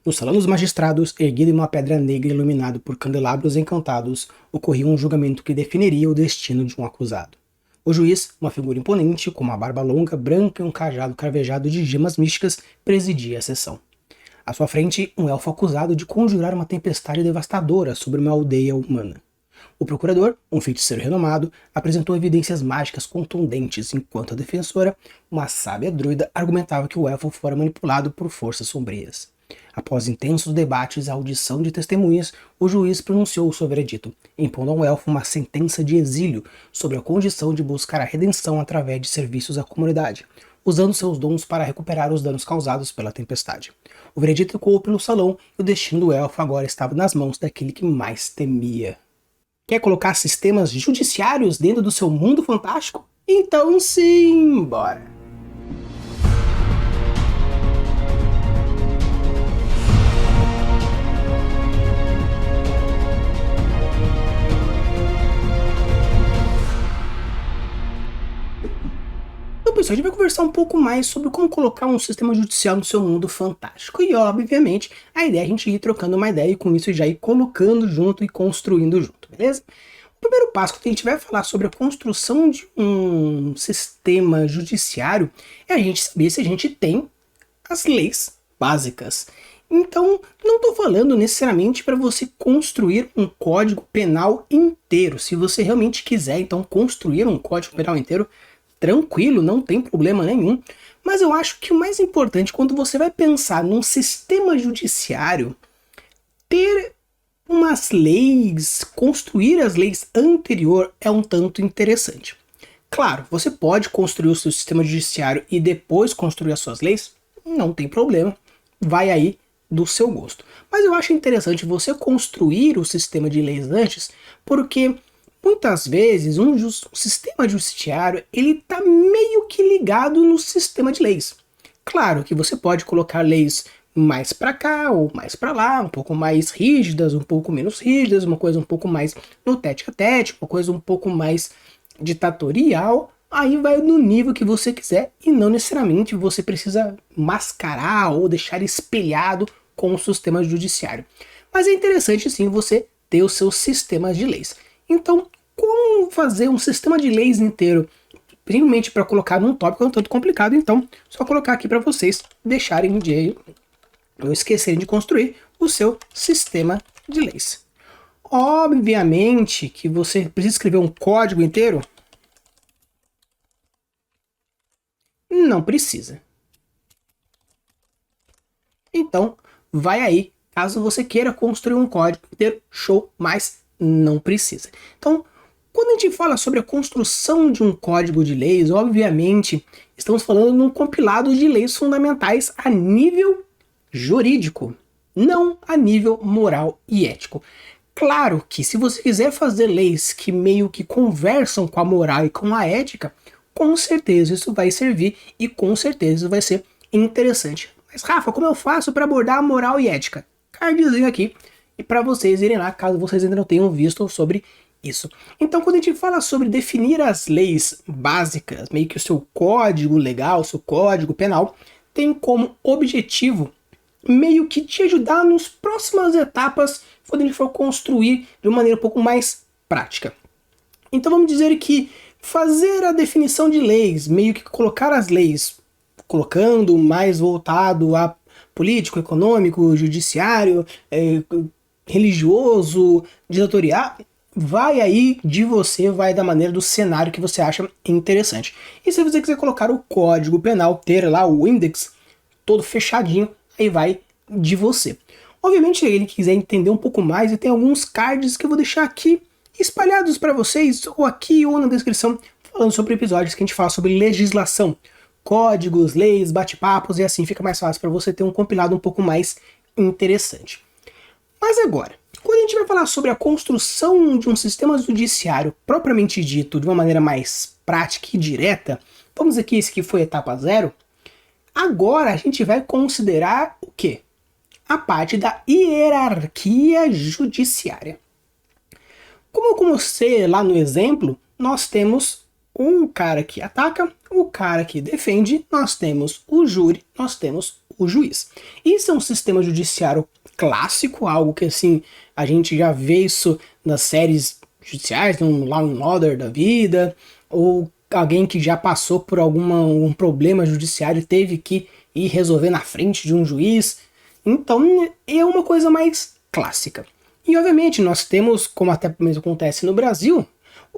No salão dos magistrados, erguido em uma pedra negra iluminado por candelabros encantados, ocorria um julgamento que definiria o destino de um acusado. O juiz, uma figura imponente, com uma barba longa, branca e um cajado cravejado de gemas místicas, presidia a sessão. À sua frente, um elfo acusado de conjurar uma tempestade devastadora sobre uma aldeia humana. O procurador, um feiticeiro renomado, apresentou evidências mágicas contundentes, enquanto a defensora, uma sábia druida, argumentava que o elfo fora manipulado por forças sombrias. Após intensos debates e audição de testemunhas, o juiz pronunciou o seu veredito, impondo ao elfo uma sentença de exílio sobre a condição de buscar a redenção através de serviços à comunidade, usando seus dons para recuperar os danos causados pela tempestade. O veredito ecoou pelo salão e o destino do elfo agora estava nas mãos daquele que mais temia. Quer colocar sistemas judiciários dentro do seu mundo fantástico? Então sim, bora! Então, pessoal, a gente vai conversar um pouco mais sobre como colocar um sistema judicial no seu mundo fantástico. E, obviamente, a ideia é a gente ir trocando uma ideia e com isso já ir colocando junto e construindo junto, beleza? O primeiro passo que a gente vai falar sobre a construção de um sistema judiciário é a gente saber se a gente tem as leis básicas. Então, não estou falando necessariamente para você construir um código penal inteiro. Se você realmente quiser, então, construir um código penal inteiro, tranquilo, não tem problema nenhum. Mas eu acho que o mais importante, quando você vai pensar num sistema judiciário, ter umas leis, construir as leis anterior é um tanto interessante. Claro, você pode construir o seu sistema judiciário e depois construir as suas leis, não tem problema, vai aí do seu gosto. Mas eu acho interessante você construir o sistema de leis antes, porque muitas vezes um sistema judiciário ele está meio que ligado no sistema de leis. Claro que você pode colocar leis mais para cá ou mais para lá, um pouco mais rígidas, um pouco menos rígidas, uma coisa um pouco mais no tete a tete, uma coisa um pouco mais ditatorial, aí vai no nível que você quiser e não necessariamente você precisa mascarar ou deixar espelhado com o sistema judiciário. Mas é interessante sim você ter os seus sistemas de leis. Então, como fazer um sistema de leis inteiro, principalmente para colocar num tópico é um tanto complicado, então só colocar aqui para vocês deixarem de não esquecerem de construir o seu sistema de leis. Obviamente que você precisa escrever um código inteiro? Não precisa. Então, vai aí, caso você queira construir um código inteiro, show, mas não precisa. Então, quando a gente fala sobre a construção de um código de leis, obviamente, estamos falando de um compilado de leis fundamentais a nível jurídico, não a nível moral e ético. Claro que se você quiser fazer leis que meio que conversam com a moral e com a ética, com certeza isso vai servir e com certeza isso vai ser interessante. Mas Rafa, como eu faço para abordar a moral e ética? Cardzinho aqui e para vocês irem lá, caso vocês ainda não tenham visto sobre isso. Então, quando a gente fala sobre definir as leis básicas, meio que o seu código legal, o seu código penal, tem como objetivo meio que te ajudar nas próximas etapas quando a gente for construir de uma maneira um pouco mais prática. Então vamos dizer que fazer a definição de leis, meio que colocar as leis, colocando mais voltado a político, econômico, judiciário, religioso, ditatorial, vai aí de você, vai da maneira do cenário que você acha interessante. E se você quiser colocar o código penal, ter lá o index todo fechadinho, aí vai de você. Obviamente, se ele quiser entender um pouco mais, e tem alguns cards que eu vou deixar aqui espalhados para vocês, ou aqui ou na descrição, falando sobre episódios que a gente fala sobre legislação, códigos, leis, bate-papos, e assim fica mais fácil para você ter um compilado um pouco mais interessante. Mas agora, quando a gente vai falar sobre a construção de um sistema judiciário propriamente dito, de uma maneira mais prática e direta, vamos dizer que esse aqui foi a etapa 0, agora a gente vai considerar o quê? A parte da hierarquia judiciária. Como eu comecei lá no exemplo, nós temos um cara que ataca, o cara que defende, nós temos o júri, nós temos o juiz. Isso é um sistema judiciário clássico, algo que assim, a gente já vê isso nas séries judiciais, um Law and Order da vida, ou alguém que já passou por um problema judiciário e teve que ir resolver na frente de um juiz. Então é uma coisa mais clássica. E obviamente nós temos, como até mesmo acontece no Brasil,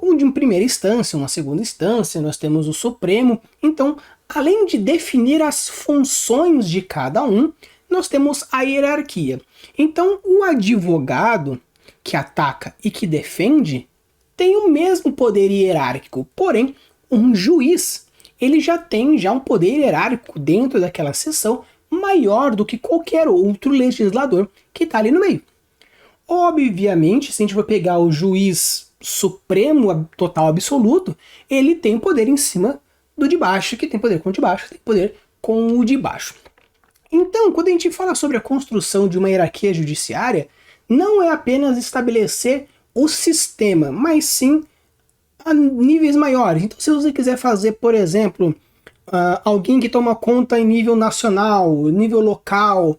um de primeira instância, uma segunda instância, nós temos o Supremo. Então, além de definir as funções de cada um, nós temos a hierarquia. Então, o advogado que ataca e que defende tem o mesmo poder hierárquico, porém, um juiz, ele já tem um poder hierárquico dentro daquela sessão maior do que qualquer outro legislador que está ali no meio. Obviamente, se a gente for pegar o juiz supremo, total, absoluto, ele tem poder em cima do de baixo, que tem poder com o de baixo, tem poder com o de baixo. Então, quando a gente fala sobre a construção de uma hierarquia judiciária, não é apenas estabelecer o sistema, mas sim a níveis maiores. Então, se você quiser fazer, por exemplo, alguém que toma conta em nível nacional, nível local,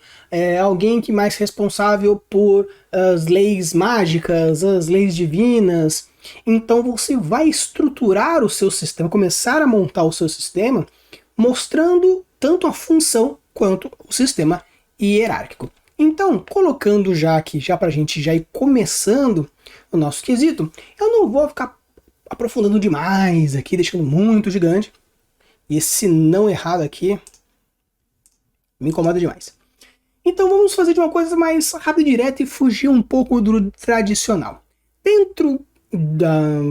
alguém que é mais responsável por as leis mágicas, as leis divinas, então você vai estruturar o seu sistema, começar a montar o seu sistema, mostrando tanto a função quanto o sistema hierárquico. Então, colocando já aqui, já para a gente já ir começando o nosso quesito, eu não vou ficar aprofundando demais aqui, deixando muito gigante. E esse não errado aqui me incomoda demais. Então vamos fazer de uma coisa mais rápida e direta e fugir um pouco do tradicional. Dentro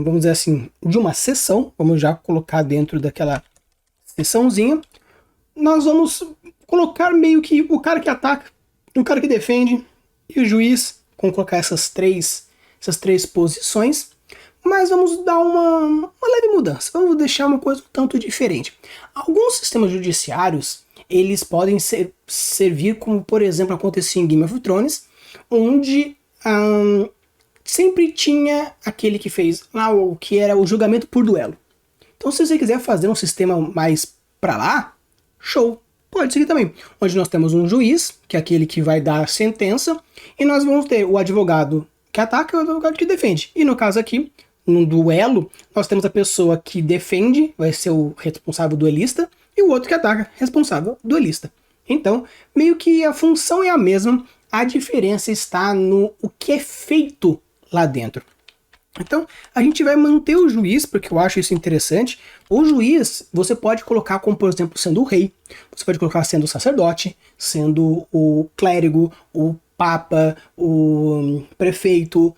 vamos dizer assim, de uma sessão, vamos já colocar dentro daquela sessãozinha, nós vamos colocar meio que o cara que ataca, o cara que defende e o juiz, vamos colocar essas três posições, mas vamos dar uma leve mudança, vamos deixar uma coisa um tanto diferente. Alguns sistemas judiciários, eles podem servir como, por exemplo, acontecia em Game of Thrones, onde sempre tinha aquele que fez lá o que era o julgamento por duelo. Então, se você quiser fazer um sistema mais pra lá, show, pode seguir também. Onde nós temos um juiz, que é aquele que vai dar a sentença, e nós vamos ter o advogado que ataca e o advogado que defende. E no caso aqui, no duelo, nós temos a pessoa que defende, vai ser o responsável duelista, e o outro que ataca, responsável duelista. Então, meio que a função é a mesma, a diferença está no o que é feito lá dentro. Então, a gente vai manter o juiz, porque eu acho isso interessante. O juiz, você pode colocar como, por exemplo, sendo o rei, você pode colocar sendo o sacerdote, sendo o clérigo, o papa, o prefeito,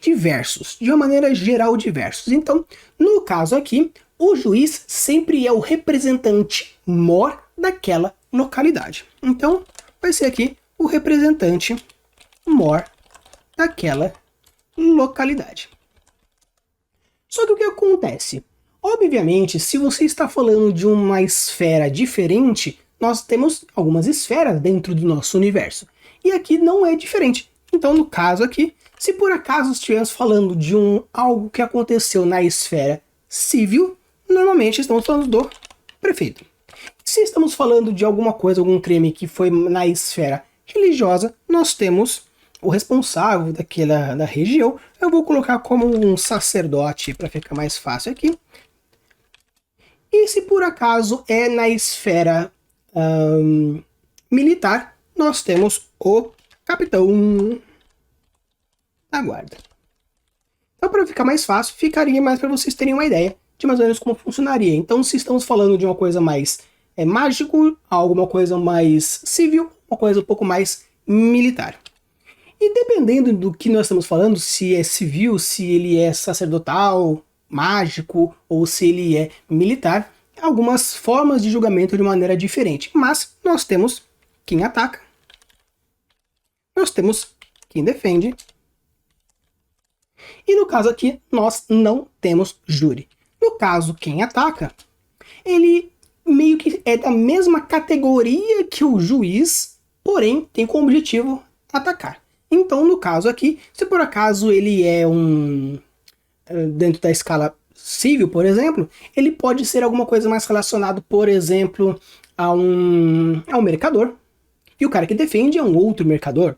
diversos, de uma maneira geral diversos. Então, no caso aqui, o juiz sempre é o representante mor daquela localidade. Então, vai ser aqui o representante mor daquela localidade. Só que o que acontece? Obviamente, se você está falando de uma esfera diferente, nós temos algumas esferas dentro do nosso universo. E aqui não é diferente. Então, no caso aqui, se por acaso estivermos falando de algo que aconteceu na esfera civil, normalmente estamos falando do prefeito. Se estamos falando de alguma coisa, algum crime que foi na esfera religiosa, nós temos o responsável da região. Eu vou colocar como um sacerdote para ficar mais fácil aqui. E se por acaso é na esfera militar, nós temos o capitão da guarda. Então, para ficar mais fácil, ficaria mais para vocês terem uma ideia de mais ou menos como funcionaria. Então, se estamos falando de uma coisa mais mágico, alguma coisa mais civil, uma coisa um pouco mais militar. E dependendo do que nós estamos falando, se é civil, se ele é sacerdotal, mágico, ou se ele é militar, algumas formas de julgamento de maneira diferente. Mas nós temos quem ataca, nós temos quem defende, e no caso aqui, nós não temos júri. No caso, quem ataca, ele meio que é da mesma categoria que o juiz, porém tem como objetivo atacar. Então, no caso aqui, se por acaso ele é dentro da escala civil, por exemplo, ele pode ser alguma coisa mais relacionada, por exemplo, a um mercador, e o cara que defende é um outro mercador.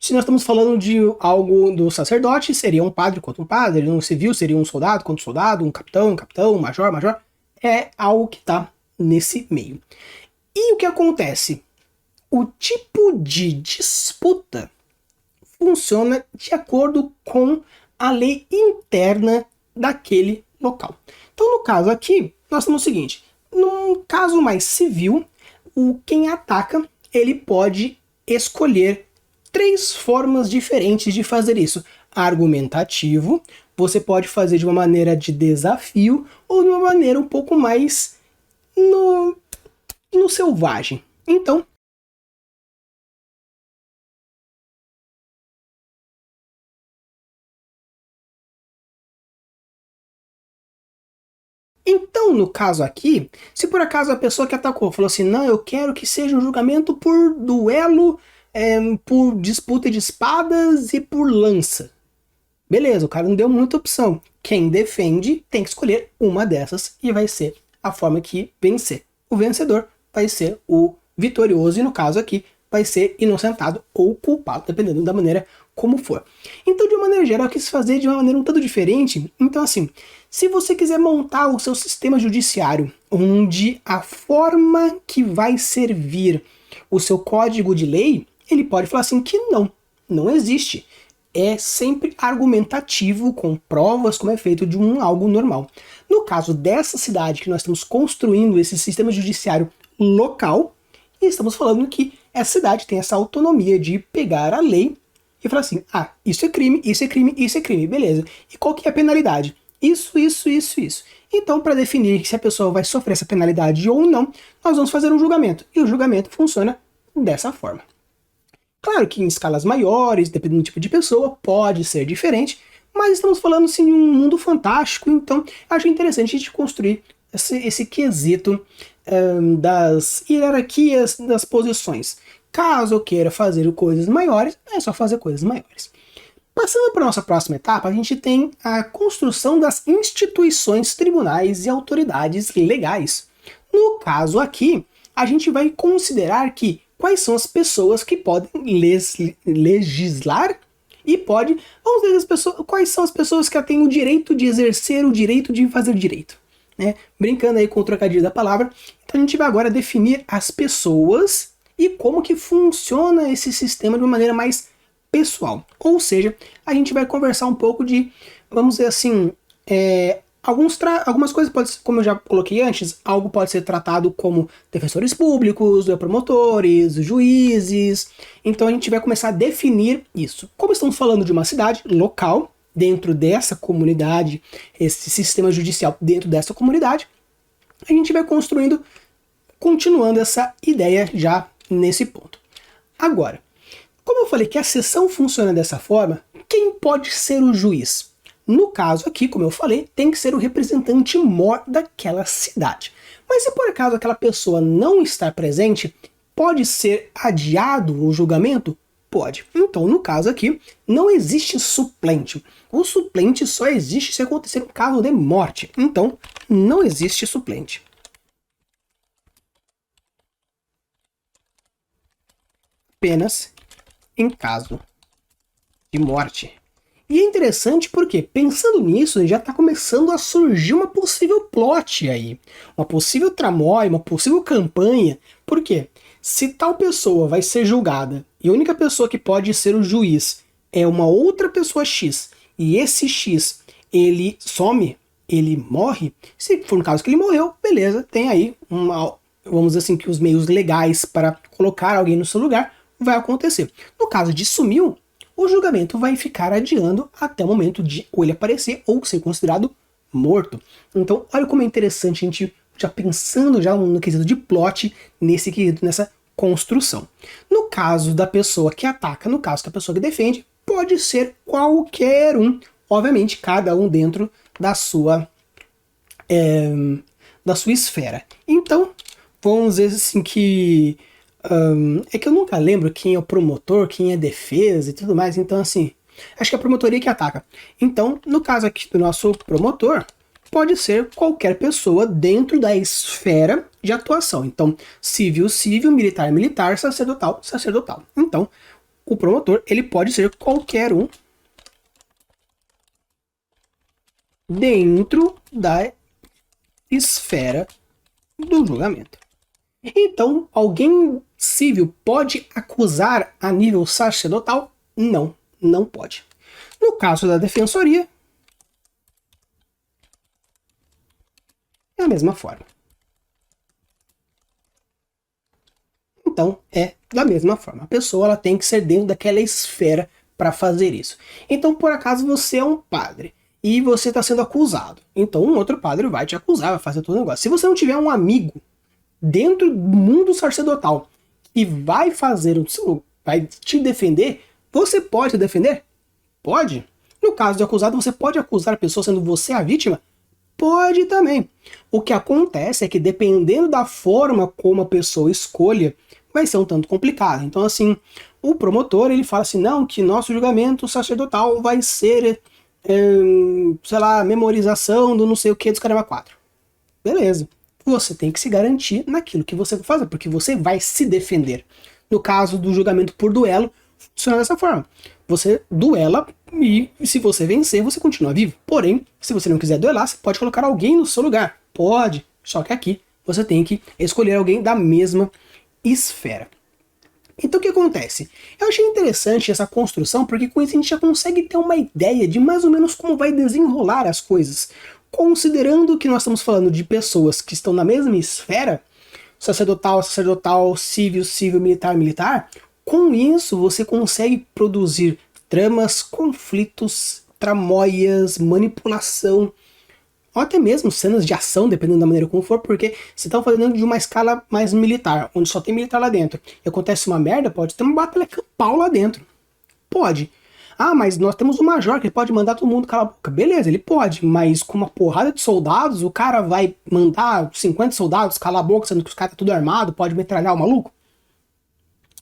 Se nós estamos falando de algo do sacerdote, seria um padre contra um padre, um civil seria um soldado contra um soldado, um capitão, um major, major. É algo que está nesse meio. E o que acontece? O tipo de disputa funciona de acordo com a lei interna daquele local. Então, no caso aqui, nós temos o seguinte: num caso mais civil, quem ataca, ele pode escolher 3 formas diferentes de fazer isso. Argumentativo, você pode fazer de uma maneira de desafio ou de uma maneira um pouco mais no selvagem. Então, no caso aqui, se por acaso a pessoa que atacou falou assim, não, eu quero que seja um julgamento por duelo, por disputa de espadas e por lança. Beleza, o cara não deu muita opção. Quem defende tem que escolher uma dessas e vai ser a forma que vencer. O vencedor vai ser o vitorioso e no caso aqui vai ser inocentado ou culpado, dependendo da maneira como for. Então, de uma maneira geral, eu quis fazer de uma maneira um tanto diferente. Então, assim, se você quiser montar o seu sistema judiciário, onde a forma que vai servir o seu código de lei, ele pode falar assim que não existe. É sempre argumentativo, com provas, como é feito de algo normal. No caso dessa cidade que nós estamos construindo esse sistema judiciário local, e estamos falando que essa cidade tem essa autonomia de pegar a lei e falar assim, isso é crime, isso é crime, isso é crime, beleza. E qual que é a penalidade? Isso, isso, isso, isso. Então, para definir se a pessoa vai sofrer essa penalidade ou não, nós vamos fazer um julgamento. E o julgamento funciona dessa forma. Claro que em escalas maiores, dependendo do tipo de pessoa, pode ser diferente, mas estamos falando sim de um mundo fantástico, então acho interessante a gente construir esse quesito das hierarquias das posições. Caso eu queira fazer coisas maiores, é só fazer coisas maiores. Passando para a nossa próxima etapa, a gente tem a construção das instituições, tribunais e autoridades legais. No caso aqui, a gente vai considerar que quais são as pessoas que podem legislar e vamos ver quais são as pessoas que têm o direito de exercer o direito de fazer direito. Né? Brincando aí com o trocadilho da palavra, então a gente vai agora definir as pessoas e como que funciona esse sistema de uma maneira mais pessoal. Ou seja, a gente vai conversar um pouco de, vamos dizer assim, algumas coisas, como eu já coloquei antes, algo pode ser tratado como defensores públicos, promotores, juízes. Então a gente vai começar a definir isso. Como estamos falando de uma cidade local, dentro dessa comunidade, esse sistema judicial dentro dessa comunidade, a gente vai continuando essa ideia já nesse ponto. Agora, como eu falei que a sessão funciona dessa forma, quem pode ser o juiz? No caso aqui, como eu falei, tem que ser o representante mor daquela cidade. Mas se por acaso aquela pessoa não estar presente, pode ser adiado o julgamento? Pode. Então, no caso aqui, não existe suplente. O suplente só existe se acontecer um caso de morte. Então, não existe suplente. Apenas em caso de morte. E é interessante porque, pensando nisso, já está começando a surgir uma possível plot aí. Uma possível tramóia, uma possível campanha. Por quê? Se tal pessoa vai ser julgada e a única pessoa que pode ser o juiz é uma outra pessoa X, e esse X, ele some, ele morre, se for no caso que ele morreu, beleza, tem aí vamos dizer assim, que os meios legais para colocar alguém no seu lugar vai acontecer. No caso de sumiu, o julgamento vai ficar adiando até o momento de ou ele aparecer ou ser considerado morto. Então, olha como é interessante a gente já pensando já no quesito de plot, nessa construção. No caso da pessoa que ataca, no caso da pessoa que defende, pode ser qualquer um, obviamente cada um dentro da sua esfera. Então, vamos dizer assim que é que eu nunca lembro quem é o promotor, quem é defesa e tudo mais, então assim, acho que é a promotoria que ataca. Então, no caso aqui do nosso promotor, pode ser qualquer pessoa dentro da esfera de atuação. Então, civil, civil, militar, militar, sacerdotal, sacerdotal. Então, o promotor, ele pode ser qualquer um dentro da esfera do julgamento. Então, alguém civil pode acusar a nível sacerdotal? Não, não pode. No caso da defensoria, é a mesma forma. Então, é da mesma forma. A pessoa ela tem que ser dentro daquela esfera para fazer isso. Então, por acaso, você é um padre e você está sendo acusado. Então, um outro padre vai te acusar, vai fazer todo o negócio. Se você não tiver um amigo dentro do mundo sacerdotal que vai fazer vai te defender, você pode defender? Pode. No caso de acusado, você pode acusar a pessoa sendo você a vítima? Pode também. O que acontece é que dependendo da forma como a pessoa escolha, vai ser um tanto complicado. Então, assim, o promotor, ele fala assim, não, que nosso julgamento sacerdotal vai ser, sei lá, memorização do não sei o que dos caramba 4. Beleza. Você tem que se garantir naquilo que você vai fazer, porque você vai se defender. No caso do julgamento por duelo, funciona dessa forma. Você duela e se você vencer, você continua vivo. Porém, se você não quiser duelar, você pode colocar alguém no seu lugar. Pode. Só que aqui você tem que escolher alguém da mesma esfera. Então o que acontece? Eu achei interessante essa construção, porque com isso a gente já consegue ter uma ideia de mais ou menos como vai desenrolar as coisas. Considerando que nós estamos falando de pessoas que estão na mesma esfera, sacerdotal, sacerdotal, civil, civil, militar, militar, com isso você consegue produzir tramas, conflitos, tramóias, manipulação, ou até mesmo cenas de ação, dependendo da maneira como for, porque você está falando de uma escala mais militar, onde só tem militar lá dentro, e acontece uma merda, pode ter uma batalha campal lá dentro. Pode. Ah, mas nós temos um major que ele pode mandar todo mundo calar a boca. Beleza, ele pode, mas com uma porrada de soldados, o cara vai mandar 50 soldados calar a boca, sendo que os caras tá tudo armado, pode metralhar o maluco?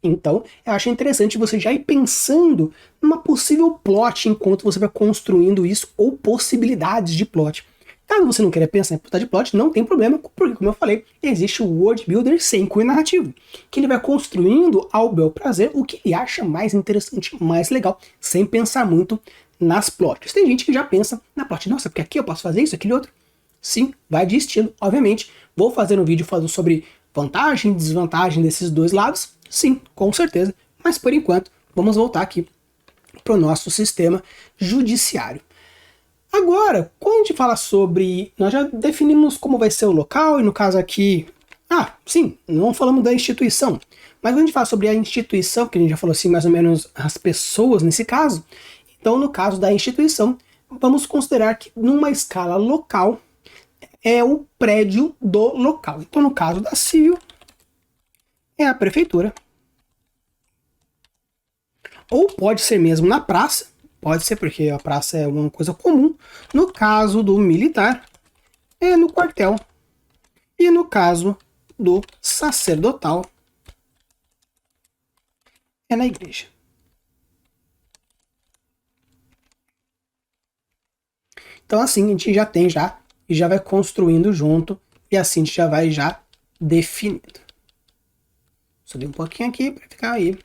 Então, eu acho interessante você já ir pensando numa possível plot enquanto você vai construindo isso, ou possibilidades de plot. Caso você não queira pensar em puta de plot, não tem problema, porque, como eu falei, existe o World Builder sem cunho narrativo, que ele vai construindo ao bel prazer o que ele acha mais interessante, mais legal, sem pensar muito nas plots. Tem gente que já pensa na plot, nossa, porque aqui eu posso fazer isso, aquele outro. Sim, vai de estilo, obviamente. Vou fazer um vídeo falando sobre vantagem e desvantagem desses dois lados, sim, com certeza, mas por enquanto, vamos voltar aqui para o nosso sistema judiciário. Agora, quando a gente fala sobre... Nós já definimos como vai ser o local, e no caso aqui... Ah, sim, não falamos da instituição. Mas quando a gente fala sobre a instituição, que a gente já falou assim, mais ou menos as pessoas nesse caso, então no caso da instituição, vamos considerar que numa escala local é o prédio do local. Então no caso da civil, é a prefeitura. Ou pode ser mesmo na praça, pode ser porque a praça é uma coisa comum. No caso do militar, é no quartel. E no caso do sacerdotal, é na igreja. Então assim a gente já tem e já vai construindo junto, e assim a gente já vai definindo. Só dei um pouquinho aqui para ficar aí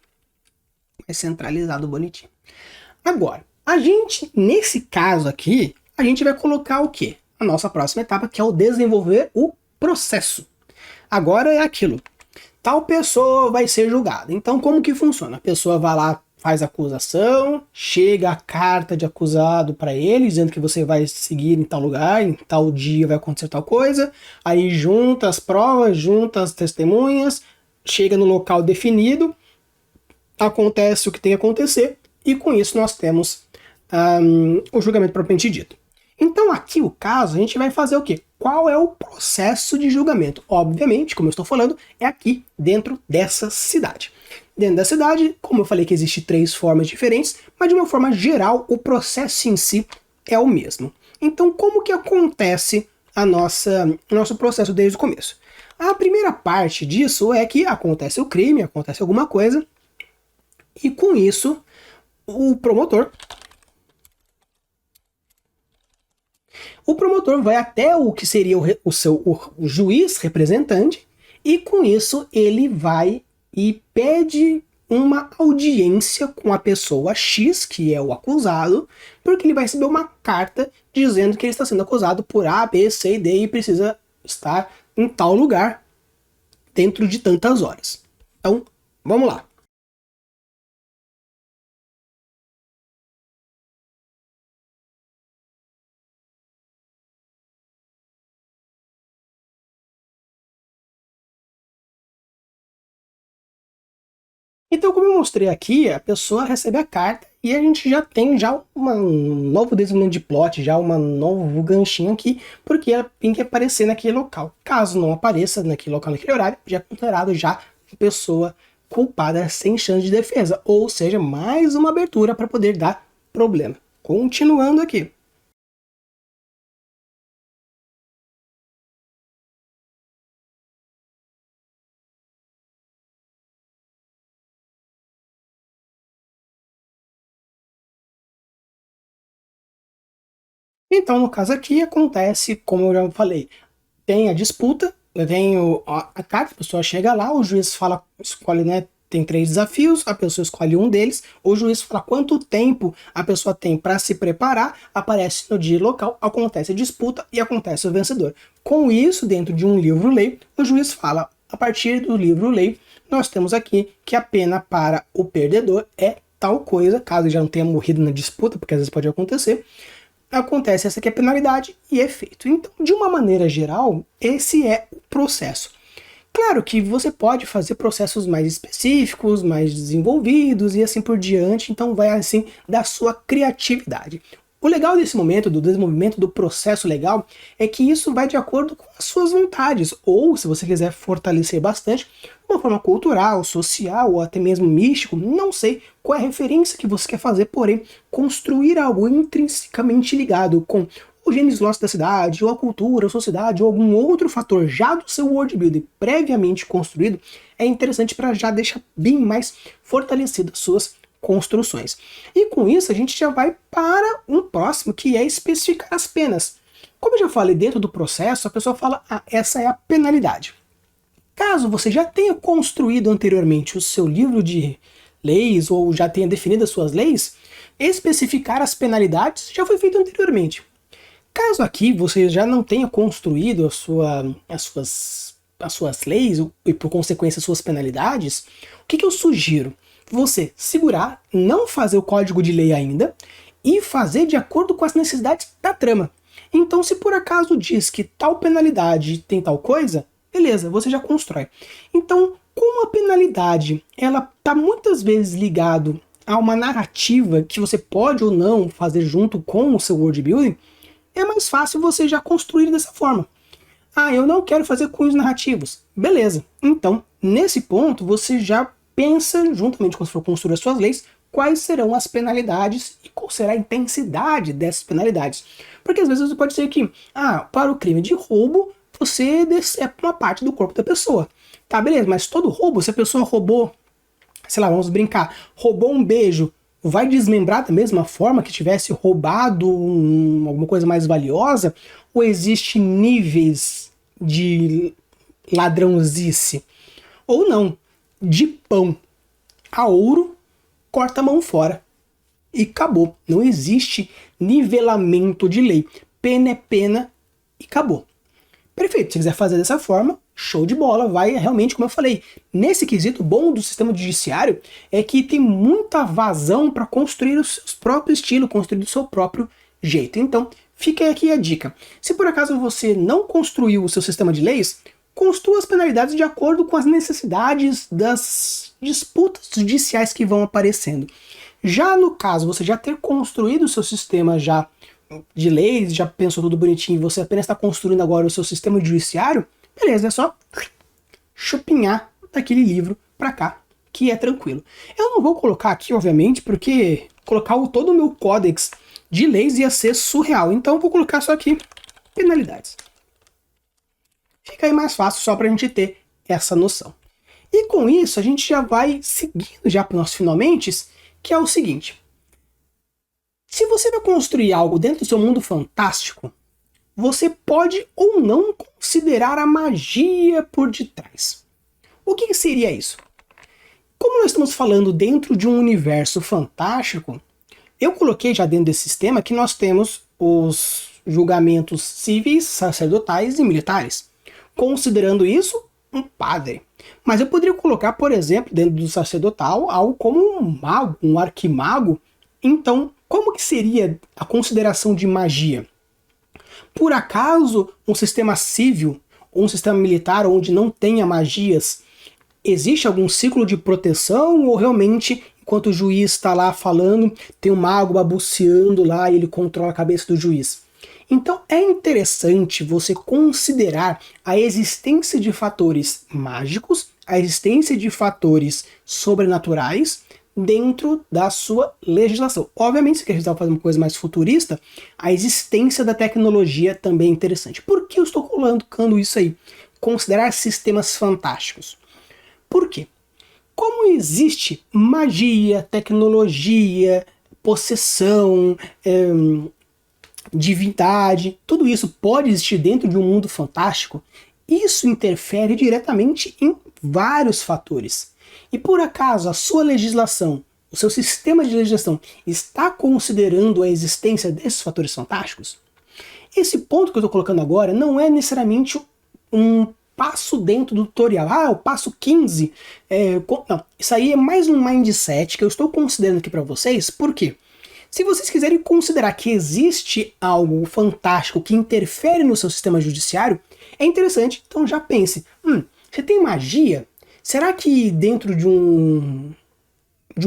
mais centralizado, bonitinho. Agora, a gente, nesse caso aqui, a gente vai colocar o quê? A nossa próxima etapa, que é o desenvolver o processo. Agora é aquilo. Tal pessoa vai ser julgada. Então, como que funciona? A pessoa vai lá, faz a acusação, chega a carta de acusado para ele, dizendo que você vai seguir em tal lugar, em tal dia vai acontecer tal coisa, aí junta as provas, junta as testemunhas, chega no local definido, acontece o que tem que acontecer, e com isso nós temos o julgamento propriamente dito. Então aqui o caso, a gente vai fazer o quê? Qual é o processo de julgamento? Obviamente, como eu estou falando, é aqui dentro dessa cidade. Dentro da cidade, como eu falei que existem 3 formas diferentes, mas de uma forma geral, o processo em si é o mesmo. Então como que acontece o nosso processo desde o começo? A primeira parte disso é que acontece o crime, acontece alguma coisa, e com isso o promotor O promotor vai até o que seria o juiz representante, e com isso ele vai e pede uma audiência com a pessoa X, que é o acusado, porque ele vai receber uma carta dizendo que ele está sendo acusado por A, B, C e D e precisa estar em tal lugar dentro de tantas horas. Então, vamos lá. Então, como eu mostrei aqui, a pessoa recebe a carta e a gente já tem um novo desenvolvimento de plot, já um novo ganchinho aqui, porque ela tem que aparecer naquele local. Caso não apareça naquele local, naquele horário, já é considerado já a pessoa culpada sem chance de defesa, ou seja, mais uma abertura para poder dar problema. Continuando aqui. Então, no caso aqui, acontece, como eu já falei, tem a disputa, tem a carta, a pessoa chega lá, o juiz fala, escolhe, né? Tem 3 desafios, a pessoa escolhe um deles, o juiz fala quanto tempo a pessoa tem para se preparar, aparece no dia local, acontece a disputa e acontece o vencedor. Com isso, dentro de um livro-lei, o juiz fala, a partir do livro-lei, nós temos aqui que a pena para o perdedor é tal coisa, caso ele já não tenha morrido na disputa, porque às vezes pode acontecer, acontece essa aqui é a penalidade e é feito. Então, de uma maneira geral, esse é o processo. Claro que você pode fazer processos mais específicos, mais desenvolvidos e assim por diante, então vai assim da sua criatividade. O legal desse momento, do desenvolvimento do processo legal, é que isso vai de acordo com as suas vontades, ou se você quiser fortalecer bastante, de uma forma cultural, social ou até mesmo místico, não sei qual é a referência que você quer fazer, porém, construir algo intrinsecamente ligado com o Gênesis Lost da cidade, ou a cultura, a sociedade, ou algum outro fator já do seu worldbuilding previamente construído, é interessante para já deixar bem mais fortalecidas suas construções. E com isso a gente já vai para um próximo, que é especificar as penas. Como eu já falei, dentro do processo, a pessoa fala, essa é a penalidade. Caso você já tenha construído anteriormente o seu livro de leis, ou já tenha definido as suas leis, especificar as penalidades já foi feito anteriormente. Caso aqui você já não tenha construído as suas leis e por consequência as suas penalidades, o que eu sugiro? Você segurar, não fazer o código de lei ainda e fazer de acordo com as necessidades da trama. Então, se por acaso diz que tal penalidade tem tal coisa, beleza, você já constrói. Então, como a penalidade ela está muitas vezes ligado a uma narrativa que você pode ou não fazer junto com o seu world building, é mais fácil você já construir dessa forma. Eu não quero fazer cunhos narrativos. Beleza. Então, nesse ponto, você já pensa, juntamente quando for construir as suas leis, quais serão as penalidades e qual será a intensidade dessas penalidades. Porque às vezes pode ser que, para o crime de roubo, você decepa uma parte do corpo da pessoa. Tá, beleza, mas todo roubo, se a pessoa roubou, sei lá, vamos brincar, roubou um beijo, vai desmembrar da mesma forma que tivesse roubado alguma coisa mais valiosa? Ou existe níveis de ladrãozice? Ou não? De pão a ouro, corta a mão fora. E acabou. Não existe nivelamento de lei. Pena é pena e acabou. Perfeito, se quiser fazer dessa forma, show de bola, vai realmente, como eu falei, nesse quesito, bom do sistema judiciário é que tem muita vazão para construir o seu próprio estilo, construir do seu próprio jeito. Então, fica aqui a dica. Se por acaso você não construiu o seu sistema de leis, construa as penalidades de acordo com as necessidades das disputas judiciais que vão aparecendo. Já no caso, você já ter construído o seu sistema já de leis, já pensou tudo bonitinho e você apenas está construindo agora o seu sistema judiciário, beleza, é só chupinhar daquele livro para cá, que é tranquilo. Eu não vou colocar aqui, obviamente, porque colocar todo o meu códex de leis ia ser surreal, então eu vou colocar só aqui penalidades. Fica aí mais fácil só para a gente ter essa noção. E com isso a gente já vai seguindo já para os nossos finalmente, que é o seguinte. Se você vai construir algo dentro do seu mundo fantástico, você pode ou não considerar a magia por detrás. O que seria isso? Como nós estamos falando dentro de um universo fantástico, eu coloquei já dentro desse sistema que nós temos os julgamentos civis, sacerdotais e militares. Considerando isso, um padre. Mas eu poderia colocar, por exemplo, dentro do sacerdotal, algo como um mago, um arquimago. Então, como que seria a consideração de magia? Por acaso, um sistema civil, ou um sistema militar onde não tenha magias, existe algum ciclo de proteção, ou realmente, enquanto o juiz está lá falando, tem um mago babuceando lá e ele controla a cabeça do juiz? Então é interessante você considerar a existência de fatores mágicos, a existência de fatores sobrenaturais dentro da sua legislação. Obviamente, se quiser fazer uma coisa mais futurista, a existência da tecnologia também é interessante. Por que eu estou colocando isso aí? Considerar sistemas fantásticos. Por quê? Como existe magia, tecnologia, possessão, divindade, tudo isso pode existir dentro de um mundo fantástico, isso interfere diretamente em vários fatores. E por acaso a sua legislação, o seu sistema de legislação está considerando a existência desses fatores fantásticos? Esse ponto que eu estou colocando agora não é necessariamente um passo dentro do tutorial, o passo 15. Não, isso aí é mais um mindset que eu estou considerando aqui para vocês, por quê? Se vocês quiserem considerar que existe algo fantástico que interfere no seu sistema judiciário, é interessante, então já pense, você tem magia? Será que dentro de um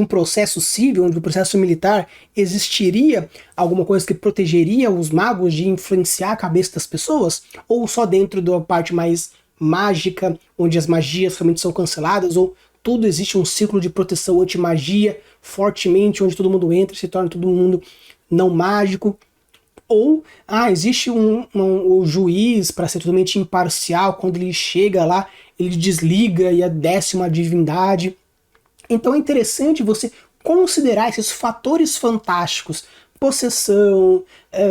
processo civil, de um processo militar, existiria alguma coisa que protegeria os magos de influenciar a cabeça das pessoas? Ou só dentro da parte mais mágica, onde as magias realmente são canceladas, ou tudo existe um ciclo de proteção anti-magia fortemente, onde todo mundo entra e se torna todo mundo não mágico? Ou existe o juiz, para ser totalmente imparcial, quando ele chega lá, ele desliga e desce uma divindade. Então é interessante você considerar esses fatores fantásticos, possessão,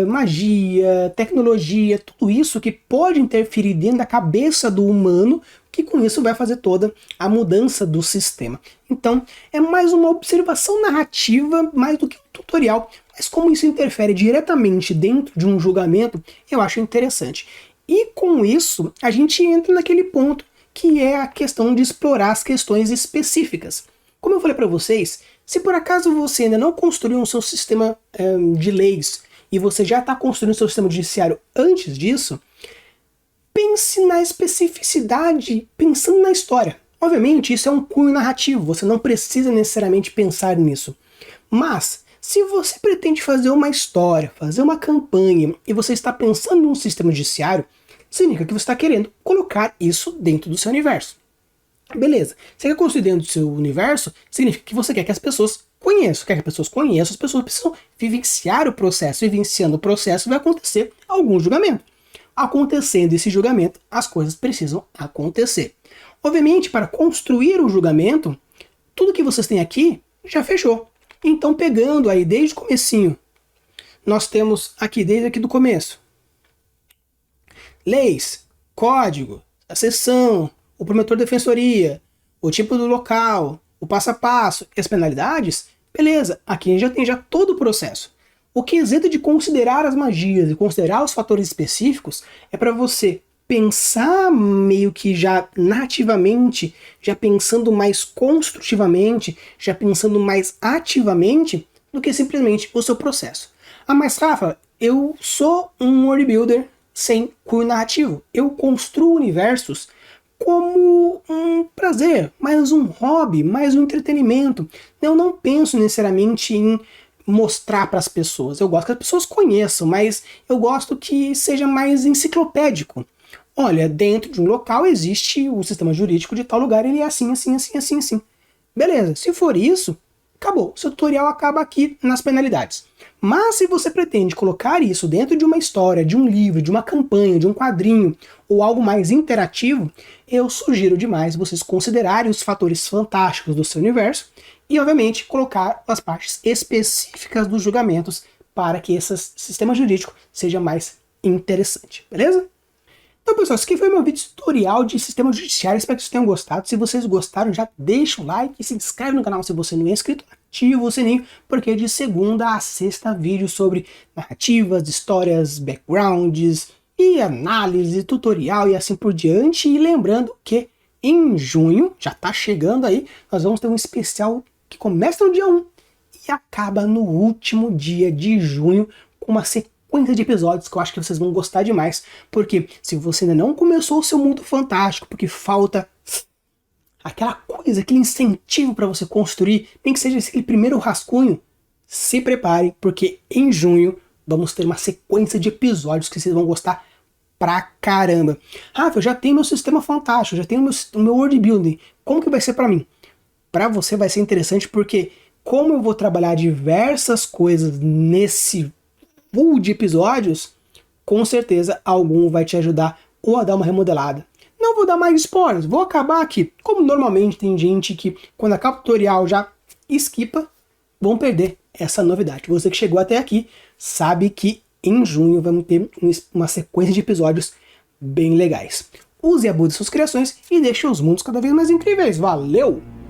magia, tecnologia, tudo isso que pode interferir dentro da cabeça do humano, que com isso vai fazer toda a mudança do sistema. Então é mais uma observação narrativa, mais do que um tutorial, mas como isso interfere diretamente dentro de um julgamento, eu acho interessante. E com isso a gente entra naquele ponto que é a questão de explorar as questões específicas. Como eu falei para vocês, se por acaso você ainda não construiu um seu sistema de leis e você já está construindo o seu sistema judiciário antes disso, pense na especificidade, pensando na história. Obviamente isso é um cunho narrativo, você não precisa necessariamente pensar nisso. Mas, se você pretende fazer uma história, fazer uma campanha e você está pensando num sistema judiciário, significa que você está querendo colocar isso dentro do seu universo. Beleza, você quer construir dentro do seu universo, significa que você quer que as pessoas conheçam. Quer que as pessoas conheçam, as pessoas precisam vivenciar o processo. Vivenciando o processo vai acontecer algum julgamento. Acontecendo esse julgamento, as coisas precisam acontecer. Obviamente, para construir o julgamento, tudo que vocês têm aqui já fechou. Então, pegando aí desde o comecinho, nós temos aqui, desde aqui do começo, leis, código, a seção, o promotor de defensoria, o tipo do local, o passo a passo e as penalidades, beleza, aqui a gente já tem todo o processo. O quesito de considerar as magias e considerar os fatores específicos é para você pensar meio que já nativamente, já pensando mais construtivamente, já pensando mais ativamente do que simplesmente o seu processo. Mas Rafa, eu sou um world builder sem cunho narrativo. Eu construo universos como um prazer, mais um hobby, mais um entretenimento. Eu não penso necessariamente em mostrar para as pessoas. Eu gosto que as pessoas conheçam, mas eu gosto que seja mais enciclopédico. Olha, dentro de um local existe o sistema jurídico de tal lugar, ele é assim, assim, assim, assim, assim. Beleza, se for isso, acabou. Seu tutorial acaba aqui nas penalidades. Mas se você pretende colocar isso dentro de uma história, de um livro, de uma campanha, de um quadrinho, ou algo mais interativo, eu sugiro demais vocês considerarem os fatores fantásticos do seu universo e, obviamente, colocar as partes específicas dos julgamentos para que esse sistema jurídico seja mais interessante, beleza? Então, pessoal, esse aqui foi meu vídeo tutorial de sistema judiciário. Espero que vocês tenham gostado. Se vocês gostaram, já deixa o like e se inscreve no canal se você não é inscrito. Ativa o sininho, porque de segunda a sexta vídeo sobre narrativas, histórias, backgrounds e análise, tutorial e assim por diante. E lembrando que em junho, já tá chegando aí, nós vamos ter um especial que começa no dia 1 e acaba no último dia de junho com uma sequência de episódios que eu acho que vocês vão gostar demais, porque se você ainda não começou o seu mundo fantástico, porque falta aquela coisa, aquele incentivo para você construir, nem que seja aquele primeiro rascunho, se prepare, porque em junho vamos ter uma sequência de episódios que vocês vão gostar pra caramba. Rafa, eu já tenho meu sistema fantástico, já tenho o meu world building, como que vai ser para mim? Para você vai ser interessante porque como eu vou trabalhar diversas coisas nesse pool de episódios, com certeza algum vai te ajudar ou a dar uma remodelada. Não vou dar mais spoilers, vou acabar aqui. Como normalmente tem gente que quando acaba o tutorial já esquipa, vão perder essa novidade. Você que chegou até aqui sabe que em junho vamos ter uma sequência de episódios bem legais. Use e abuse suas criações e deixe os mundos cada vez mais incríveis. Valeu!